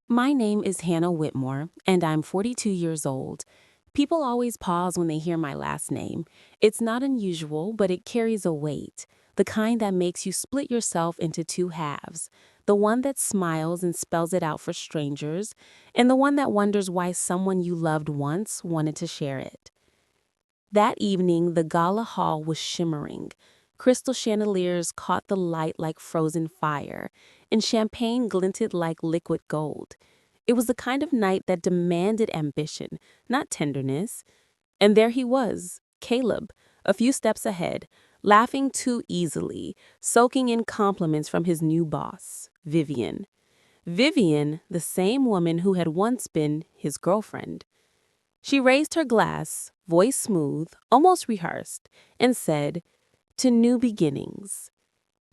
My name is Hannah Whitmore, and I'm 42 years old. People always pause when they hear my last name. It's not unusual, but it carries a weight, the kind that makes you split yourself into two halves. The one that smiles and spells it out for strangers, and the one that wonders why someone you loved once wanted to share it. That evening, the Gala hall was shimmering. Crystal chandeliers caught the light like frozen fire, and champagne glinted like liquid gold. It was the kind of night that demanded ambition, not tenderness. And there he was, Caleb, a few steps ahead, laughing too easily, soaking in compliments from his new boss, Vivian. Vivian, the same woman who had once been his girlfriend. She raised her glass, voice smooth, almost rehearsed, and said, "To new beginnings."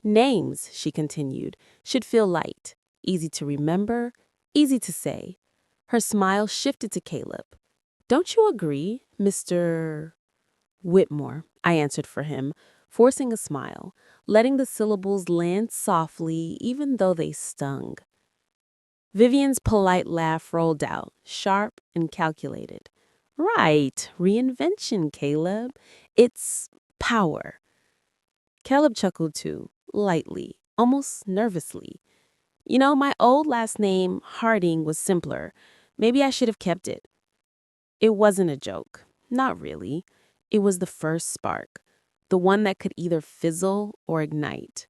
Names, she continued, should feel light, easy to remember, easy to say. Her smile shifted to Caleb. "Don't you agree, Mr. Whitmore?" I answered for him, forcing a smile, letting the syllables land softly even though they stung. Vivian's polite laugh rolled out, sharp and calculated. "Right, reinvention, Caleb. It's power." Caleb chuckled too, lightly, almost nervously. My old last name, Harding, was simpler. Maybe I should have kept it. It wasn't a joke. Not really. It was the first spark, the one that could either fizzle or ignite.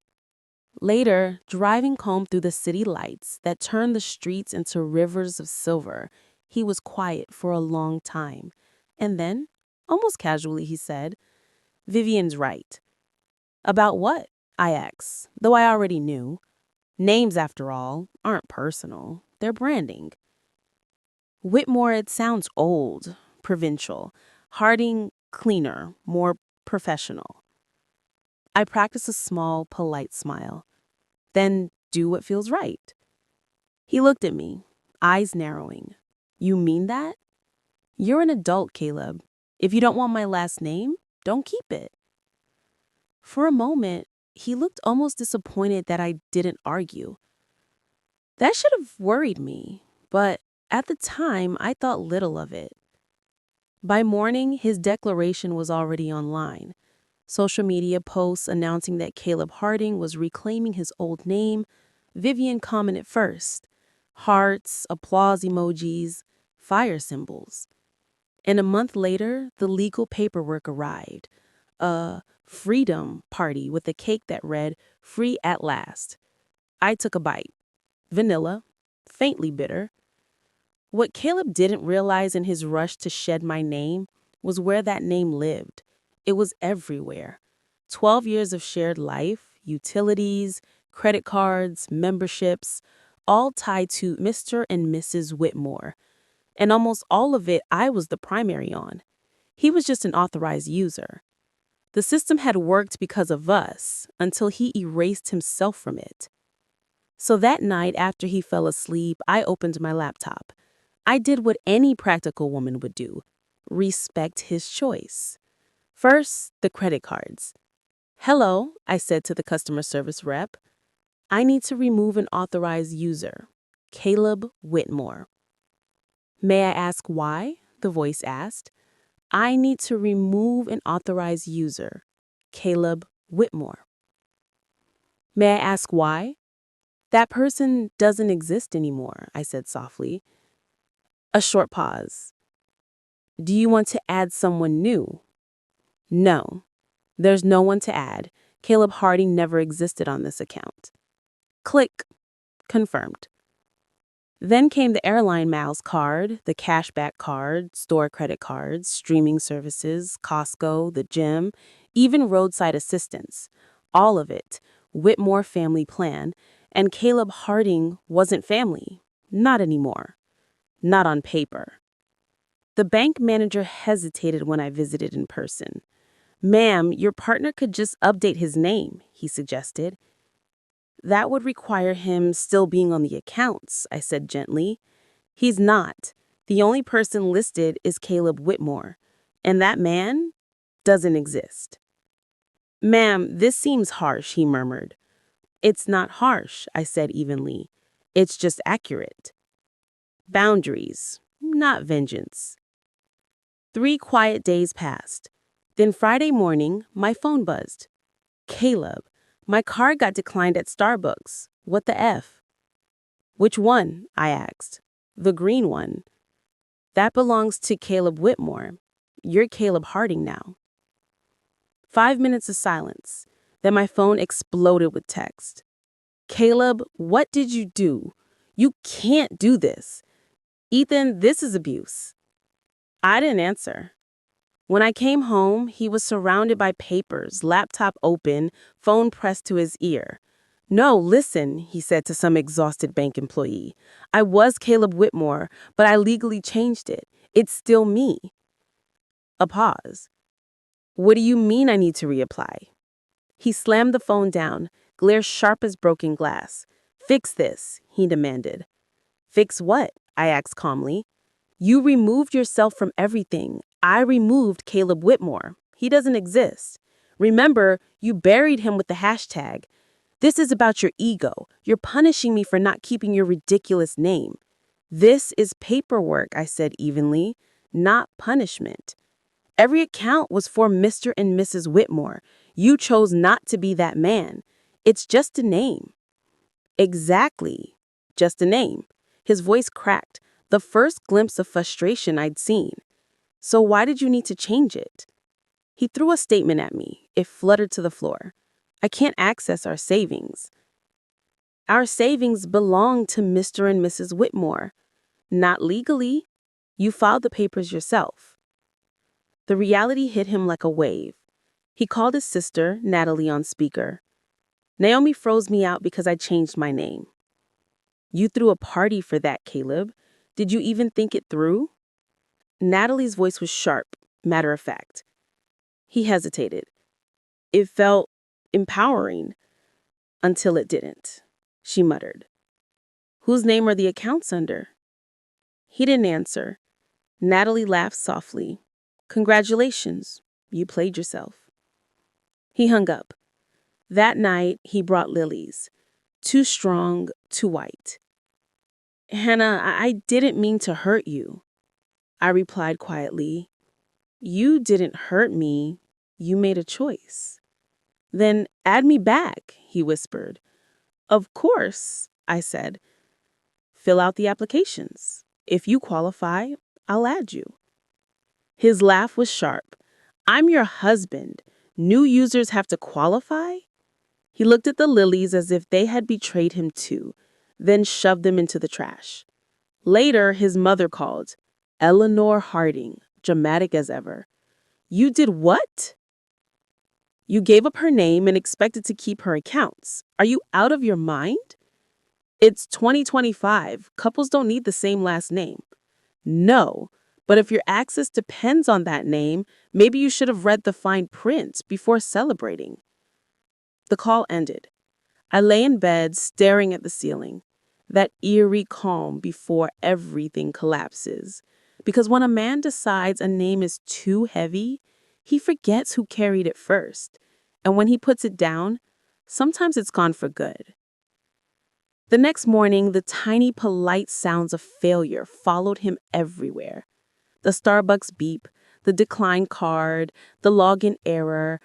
Later, driving home through the city lights that turned the streets into rivers of silver, he was quiet for a long time. And then, almost casually, he said, "Vivian's right." "About what?" I asked, though I already knew. Names, after all, aren't personal. They're branding. Whitmore, it sounds old, provincial. Harding, cleaner, more professional. I practiced a small, polite smile. Then do what feels right. He looked at me, eyes narrowing. "You mean that?" "You're an adult, Caleb. If you don't want my last name, don't keep it." For a moment, he looked almost disappointed that I didn't argue. That should have worried me, but at the time, I thought little of it. By morning, his declaration was already online. Social media posts announcing that Caleb Harding was reclaiming his old name. Vivian commented first. Hearts, applause emojis, fire symbols. And a month later, the legal paperwork arrived. A freedom party with a cake that read, "Free at last." I took a bite. Vanilla, faintly bitter. What Caleb didn't realize in his rush to shed my name was where that name lived. It was everywhere. 12 years of shared life, utilities, credit cards, memberships, all tied to Mr. and Mrs. Whitmore. And almost all of it I was the primary on. He was just an authorized user. The system had worked because of us until he erased himself from it. So that night after he fell asleep, I opened my laptop. I did what any practical woman would do: respect his choice. First, the credit cards. "Hello," I said to the customer service rep. "I need to remove an authorized user, Caleb Whitmore." "May I ask why?" the voice asked. "I need to remove an authorized user, Caleb Whitmore." "May I ask why?" "That person doesn't exist anymore," I said softly. A short pause. "Do you want to add someone new?" "No. There's no one to add. Caleb Harding never existed on this account." Click. Confirmed. Then came the airline miles card, the cashback card, store credit cards, streaming services, Costco, the gym, even roadside assistance. All of it. Whitmore family plan. And Caleb Harding wasn't family. Not anymore. Not on paper. The bank manager hesitated when I visited in person. "Ma'am, your partner could just update his name," he suggested. "That would require him still being on the accounts," I said gently. "He's not. The only person listed is Caleb Whitmore, and that man doesn't exist." "Ma'am, this seems harsh," he murmured. "It's not harsh," I said evenly. "It's just accurate." Boundaries, not vengeance. 3 quiet days passed. Then Friday morning, my phone buzzed. Caleb, my card got declined at Starbucks. What the F? Which one? I asked. The green one. That belongs to Caleb Whitmore. You're Caleb Harding now. 5 minutes of silence. Then my phone exploded with text. Caleb, what did you do? You can't do this. Ethan, this is abuse. I didn't answer. When I came home, he was surrounded by papers, laptop open, phone pressed to his ear. No, listen, he said to some exhausted bank employee. I was Caleb Whitmore, but I legally changed it. It's still me. A pause. What do you mean I need to reapply? He slammed the phone down, glare sharp as broken glass. Fix this, he demanded. Fix what? I asked calmly. You removed yourself from everything. I removed Caleb Whitmore. He doesn't exist. Remember, you buried him with the hashtag. This is about your ego. You're punishing me for not keeping your ridiculous name. This is paperwork, I said evenly, not punishment. Every account was for Mr. and Mrs. Whitmore. You chose not to be that man. It's just a name. Exactly. Just a name. His voice cracked, the first glimpse of frustration I'd seen. So why did you need to change it? He threw a statement at me. It fluttered to the floor. I can't access our savings. Our savings belong to Mr. and Mrs. Whitmore. Not legally. You filed the papers yourself. The reality hit him like a wave. He called his sister, Natalie, on speaker. Naomi froze me out because I changed my name. You threw a party for that, Caleb. Did you even think it through? Natalie's voice was sharp, matter of fact. He hesitated. It felt empowering until it didn't, she muttered. Whose name are the accounts under? He didn't answer. Natalie laughed softly. Congratulations, you played yourself. He hung up. That night, he brought lilies. Too strong, too white. Hannah, I didn't mean to hurt you. I replied quietly. You didn't hurt me. You made a choice. Then add me back, he whispered. Of course, I said. Fill out the applications. If you qualify, I'll add you. His laugh was sharp. I'm your husband. New users have to qualify? He looked at the lilies as if they had betrayed him too, then shoved them into the trash. Later, his mother called. Eleanor Harding, dramatic as ever. You did what? You gave up her name and expected to keep her accounts. Are you out of your mind? It's 2025. Couples don't need the same last name. No, but if your access depends on that name, maybe you should have read the fine print before celebrating. The call ended. I lay in bed staring at the ceiling, that eerie calm before everything collapses. Because when a man decides a name is too heavy, he forgets who carried it first. And when he puts it down, sometimes it's gone for good. The next morning, the tiny, polite sounds of failure followed him everywhere. The Starbucks beep, the declined card, the login error.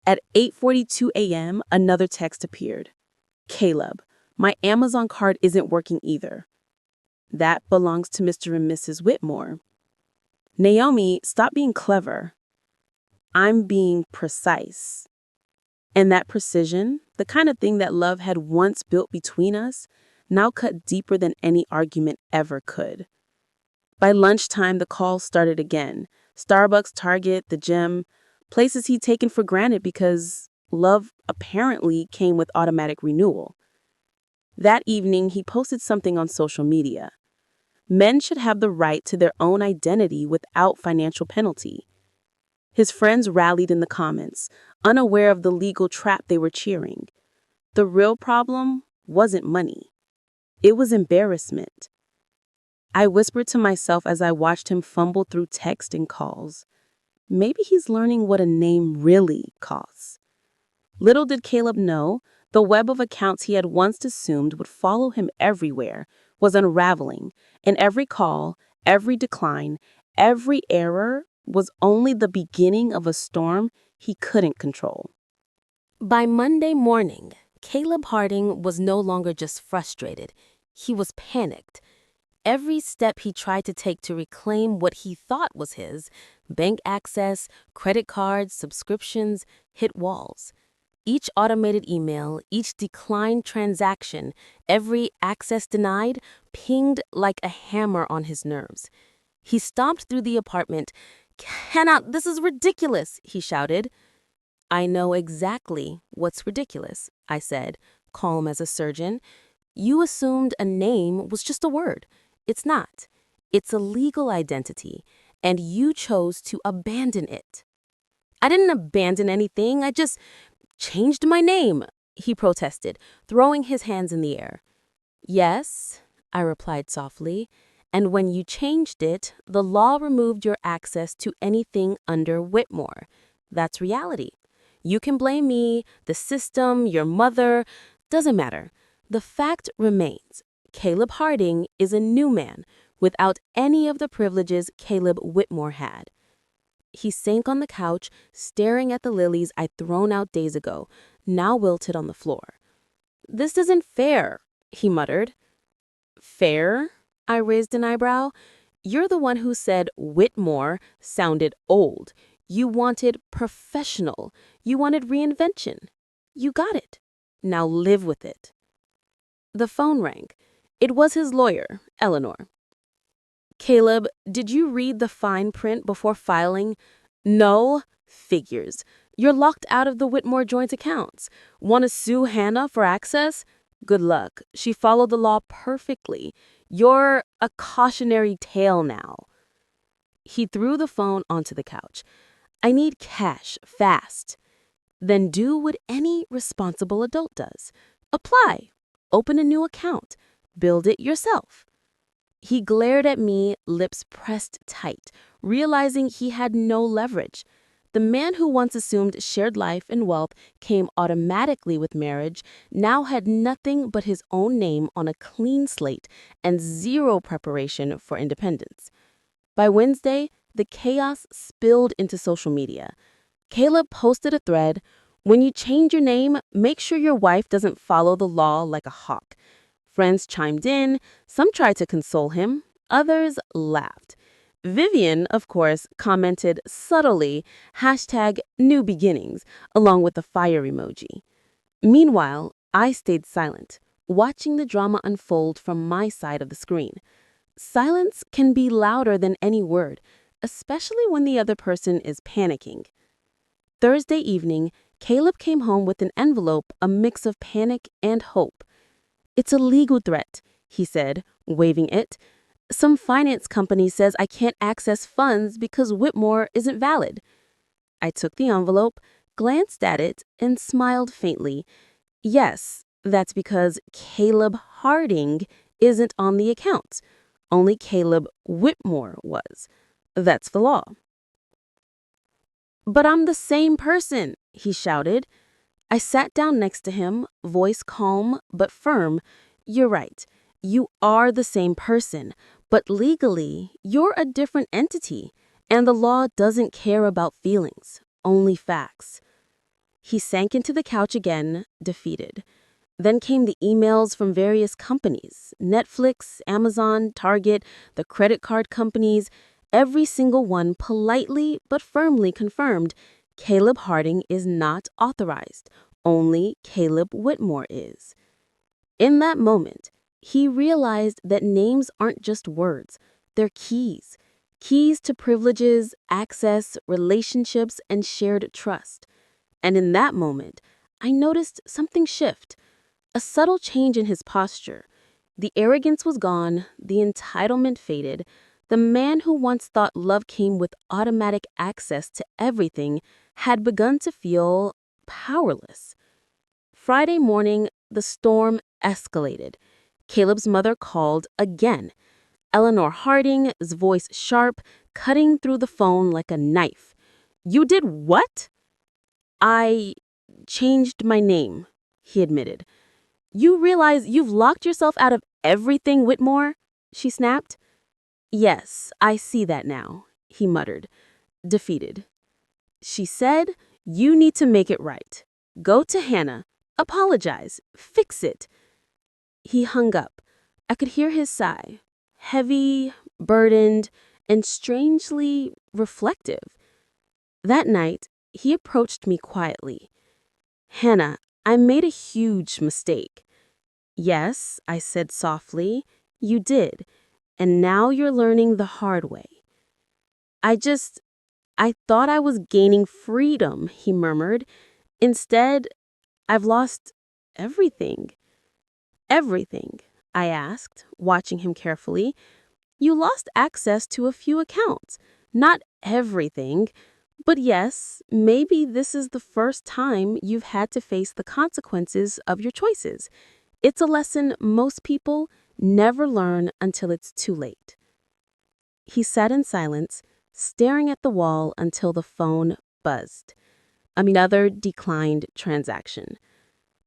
At 8:42 a.m., another text appeared. Caleb, my Amazon card isn't working either. That belongs to Mr. and Mrs. Whitmore. Naomi, stop being clever. I'm being precise. And that precision, the kind of thing that love had once built between us, now cut deeper than any argument ever could. By lunchtime, the calls started again. Starbucks, Target, the gym, places he'd taken for granted because love apparently came with automatic renewal. That evening, he posted something on social media. Men should have the right to their own identity without financial penalty. His friends rallied in the comments, unaware of the legal trap they were cheering. The real problem wasn't money. It was embarrassment. I whispered to myself as I watched him fumble through text and calls. Maybe he's learning what a name really costs. Little did Caleb know, the web of accounts he had once assumed would follow him everywhere, was unraveling, and every call, every decline, every error was only the beginning of a storm he couldn't control. By Monday morning, Caleb Harding was no longer just frustrated. He was panicked. Every step he tried to take to reclaim what he thought was his, bank access, credit cards, subscriptions, hit walls. Each automated email, each declined transaction, every access denied, pinged like a hammer on his nerves. He stomped through the apartment. "Cannot, this is ridiculous," he shouted. "I know exactly what's ridiculous," I said, calm as a surgeon. "You assumed a name was just a word. It's not. It's a legal identity, and you chose to abandon it." "I didn't abandon anything. I just changed my name," he protested, throwing his hands in the air. "Yes," I replied softly, "and when you changed it, the law removed your access to anything under Whitmore. That's reality. You can blame me, the system, your mother, doesn't matter. The fact remains. Caleb Harding is a new man without any of the privileges Caleb Whitmore had." He sank on the couch, staring at the lilies I'd thrown out days ago, now wilted on the floor. "This isn't fair," he muttered. "Fair?" I raised an eyebrow. "You're the one who said Whitmore sounded old. You wanted professional. You wanted reinvention. You got it. Now live with it." The phone rang. It was his lawyer, Eleanor. "Caleb, did you read the fine print before filing?" "No." "Figures. You're locked out of the Whitmore joint accounts. Want to sue Hannah for access? Good luck. She followed the law perfectly. You're a cautionary tale now." He threw the phone onto the couch. "I need cash, fast." "Then do what any responsible adult does. Apply. Open a new account. Build it yourself." He glared at me, lips pressed tight, realizing he had no leverage. The man who once assumed shared life and wealth came automatically with marriage now had nothing but his own name on a clean slate and zero preparation for independence. By Wednesday, the chaos spilled into social media. Caleb posted a thread: "When you change your name, make sure your wife doesn't follow the law like a hawk." Friends chimed in. Some tried to console him. Others laughed. Vivian, of course, commented subtly, #new beginnings, along with the fire emoji. Meanwhile, I stayed silent, watching the drama unfold from my side of the screen. Silence can be louder than any word, especially when the other person is panicking. Thursday evening, Caleb came home with an envelope, a mix of panic and hope. "It's a legal threat," he said, waving it. "Some finance company says I can't access funds because Whitmore isn't valid." I took the envelope, glanced at it, and smiled faintly. Yes, that's because Caleb Harding isn't on the account. Only Caleb Whitmore was. That's the law. "But I'm the same person," he shouted. I sat down next to him, voice calm but firm. "You're right. You are the same person, but legally, you're a different entity, and the law doesn't care about feelings, only facts." He sank into the couch again, defeated. Then came the emails from various companies: Netflix, Amazon, Target, the credit card companies. Every single one politely but firmly confirmed Caleb Harding is not authorized. Only Caleb Whitmore is. In that moment, he realized that names aren't just words. They're keys. Keys to privileges, access, relationships, and shared trust. And in that moment, I noticed something shift. A subtle change in his posture. The arrogance was gone, the entitlement faded. The man who once thought love came with automatic access to everything had begun to feel powerless. Friday morning, the storm escalated. Caleb's mother called again. Eleanor Harding's voice sharp, cutting through the phone like a knife. "You did what?" "I changed my name," he admitted. "You realize you've locked yourself out of everything, Whitmore?" she snapped. "Yes, I see that now," he muttered, defeated. She said, "You need to make it right. Go to Hannah. Apologize. Fix it." He hung up. I could hear his sigh. Heavy, burdened, and strangely reflective. That night, he approached me quietly. "Hannah, I made a huge mistake." "Yes," I said softly, "you did. And now you're learning the hard way." I just, I thought I was gaining freedom," he murmured. "Instead, I've lost everything." "Everything?" I asked, watching him carefully. "You lost access to a few accounts. Not everything. But yes, maybe this is the first time you've had to face the consequences of your choices. It's a lesson most people never learn until it's too late." He sat in silence, staring at the wall until the phone buzzed. Another declined transaction.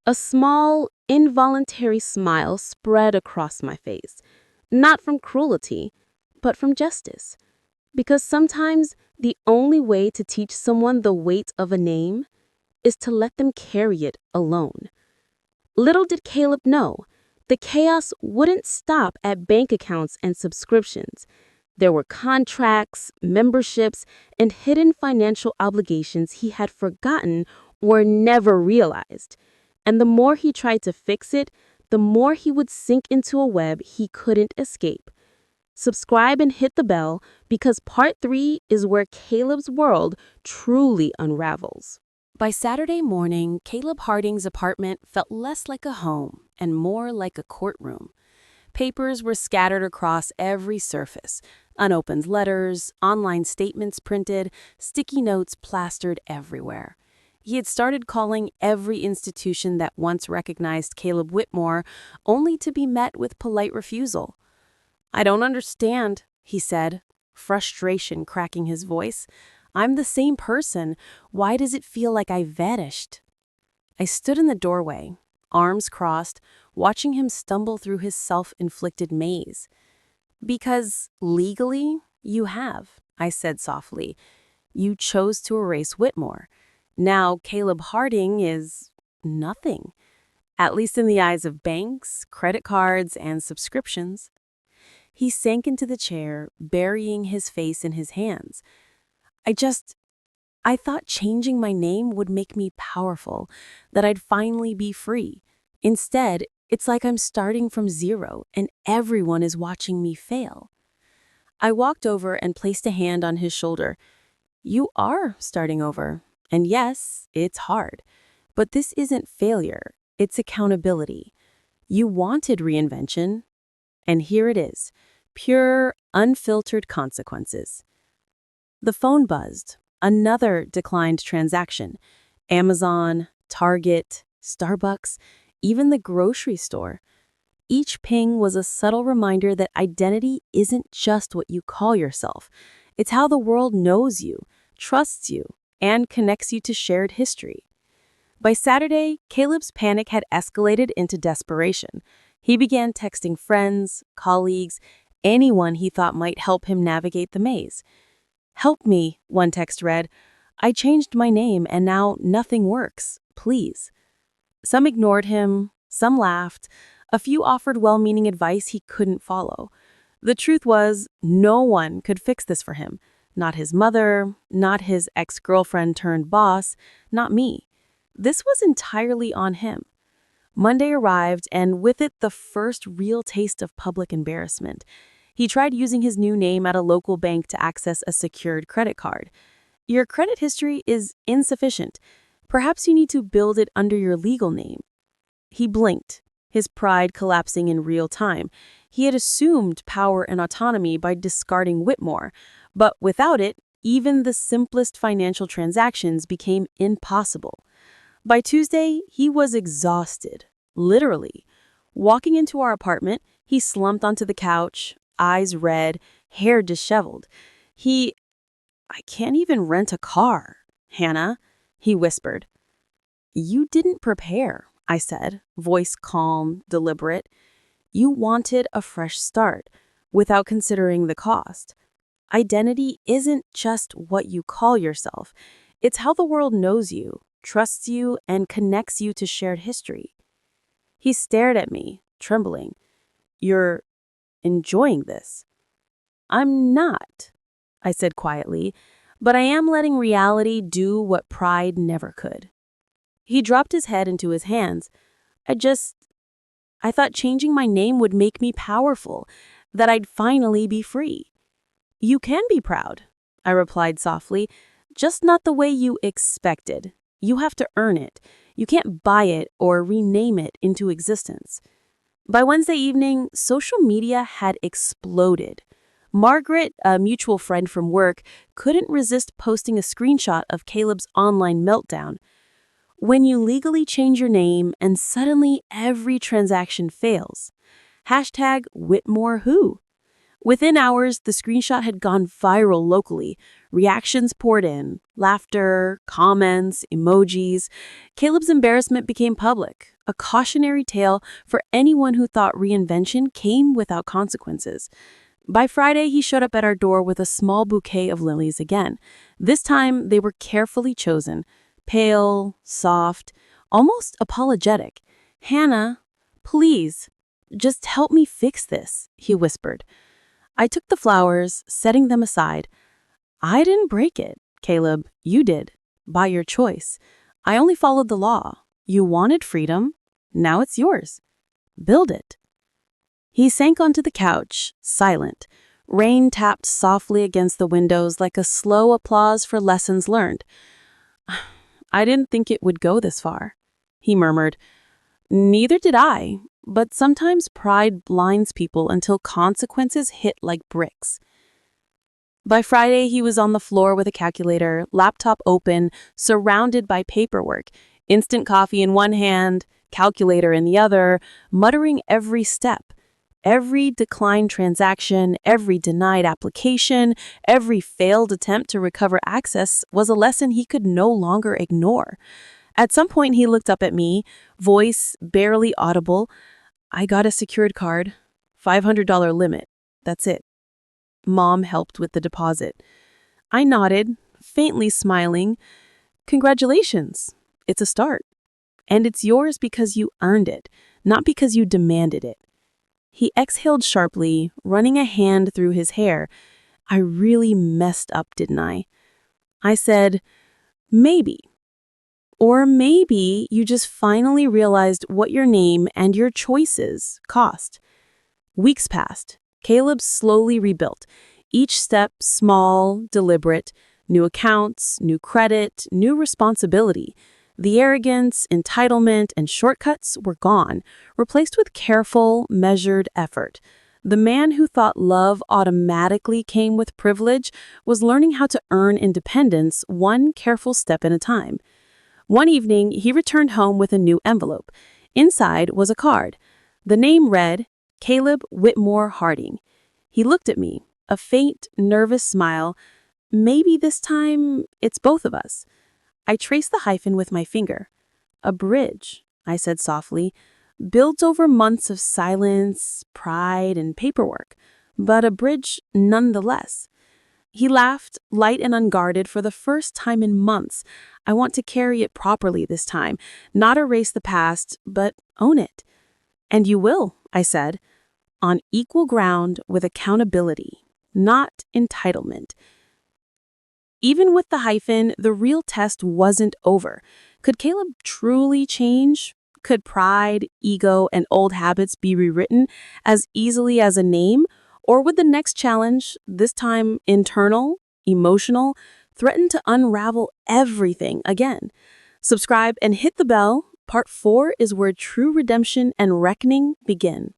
A small, involuntary smile spread across my face, not from cruelty, but from justice. Because sometimes the only way to teach someone the weight of a name is to let them carry it alone. Little did Caleb know, the chaos wouldn't stop at bank accounts and subscriptions. There were contracts, memberships, and hidden financial obligations he had forgotten or never realized. And the more he tried to fix it, the more he would sink into a web he couldn't escape. Subscribe and hit the bell because part 3 is where Caleb's world truly unravels. By Saturday morning, Caleb Harding's apartment felt less like a home and more like a courtroom. Papers were scattered across every surface. Unopened letters, online statements printed, sticky notes plastered everywhere. He had started calling every institution that once recognized Caleb Whitmore, only to be met with polite refusal. "I don't understand," he said, frustration cracking his voice. "I'm the same person. Why does it feel like I vanished?" I stood in the doorway, arms crossed, watching him stumble through his self-inflicted maze. "Because legally, you have," I said softly. "You chose to erase Whitmore. Now Caleb Harding is nothing, at least in the eyes of banks, credit cards, and subscriptions." He sank into the chair, burying his face in his hands. I thought changing my name would make me powerful, that I'd finally be free. Instead, it's like I'm starting from zero and everyone is watching me fail." I walked over and placed a hand on his shoulder. "You are starting over. And yes, it's hard. But this isn't failure, it's accountability. You wanted reinvention, and here it is. Pure, unfiltered consequences." The phone buzzed. Another declined transaction. Amazon, Target, Starbucks, even the grocery store. Each ping was a subtle reminder that identity isn't just what you call yourself. It's how the world knows you, trusts you, and connects you to shared history. By Saturday, Caleb's panic had escalated into desperation. He began texting friends, colleagues, anyone he thought might help him navigate the maze. "Help me," one text read. "I changed my name and now nothing works. Please." Some ignored him, some laughed, a few offered well-meaning advice he couldn't follow. The truth was, no one could fix this for him. Not his mother, not his ex-girlfriend turned boss, not me. This was entirely on him. Monday arrived, and with it the first real taste of public embarrassment. He tried using his new name at a local bank to access a secured credit card. "Your credit history is insufficient. Perhaps you need to build it under your legal name." He blinked, his pride collapsing in real time. He had assumed power and autonomy by discarding Whitmore, but without it, even the simplest financial transactions became impossible. By Tuesday, he was exhausted, literally. Walking into our apartment, he slumped onto the couch, eyes red, hair disheveled. "I can't even rent a car, Hannah," he whispered. "You didn't prepare," I said, voice calm, deliberate. You wanted a fresh start without considering the cost. Identity isn't just what you call yourself. It's how the world knows you, trusts you, and connects you to shared history. He stared at me, trembling. You're enjoying this? I'm not, I said quietly, but I am letting reality do what pride never could. He dropped his head into his hands. I thought changing my name would make me powerful, that I'd finally be free. You can be proud, I replied softly, just not the way you expected. You have to earn it. You can't buy it or rename it into existence. By Wednesday evening, social media had exploded. Margaret, a mutual friend from work, couldn't resist posting a screenshot of Caleb's online meltdown. When you legally change your name and suddenly every transaction fails. Hashtag Whitmore Who. Within hours, the screenshot had gone viral locally. Reactions poured in, laughter, comments, emojis. Caleb's embarrassment became public, a cautionary tale for anyone who thought reinvention came without consequences. By Friday, he showed up at our door with a small bouquet of lilies again. This time, they were carefully chosen. Pale, soft, almost apologetic. "Hannah, please, just help me fix this," he whispered. I took the flowers, setting them aside. "I didn't break it, Caleb. You did. By your choice. I only followed the law. You wanted freedom. Now it's yours. Build it." He sank onto the couch, silent. Rain tapped softly against the windows like a slow applause for lessons learned. "I didn't think it would go this far," he murmured. "Neither did I, but sometimes pride blinds people until consequences hit like bricks." By Friday, he was on the floor with a calculator, laptop open, surrounded by paperwork, instant coffee in one hand, calculator in the other, muttering every step. Every declined transaction, every denied application, every failed attempt to recover access was a lesson he could no longer ignore. At some point, he looked up at me, voice barely audible. "I got a secured card, $500 limit. That's it. Mom helped with the deposit." I nodded, faintly smiling. "Congratulations. It's a start. And it's yours because you earned it, not because you demanded it." He exhaled sharply, running a hand through his hair. "I really messed up, didn't I?" I said, "Maybe. Or maybe you just finally realized what your name and your choices cost." Weeks passed. Caleb slowly rebuilt. Each step small, deliberate. New accounts, new credit, new responsibility. The arrogance, entitlement, and shortcuts were gone, replaced with careful, measured effort. The man who thought love automatically came with privilege was learning how to earn independence one careful step at a time. One evening, he returned home with a new envelope. Inside was a card. The name read, Caleb Whitmore Harding. He looked at me, a faint, nervous smile. "Maybe this time it's both of us." I traced the hyphen with my finger. "A bridge," I said softly, "built over months of silence, pride, and paperwork, but a bridge nonetheless." He laughed, light and unguarded for the first time in months. "I want to carry it properly this time, not erase the past, but own it." "And you will," I said, "on equal ground with accountability, not entitlement." Even with the hyphen, the real test wasn't over. Could Caleb truly change? Could pride, ego, and old habits be rewritten as easily as a name? Or would the next challenge, this time internal, emotional, threaten to unravel everything again? Subscribe and hit the bell. Part 4 is where true redemption and reckoning begin.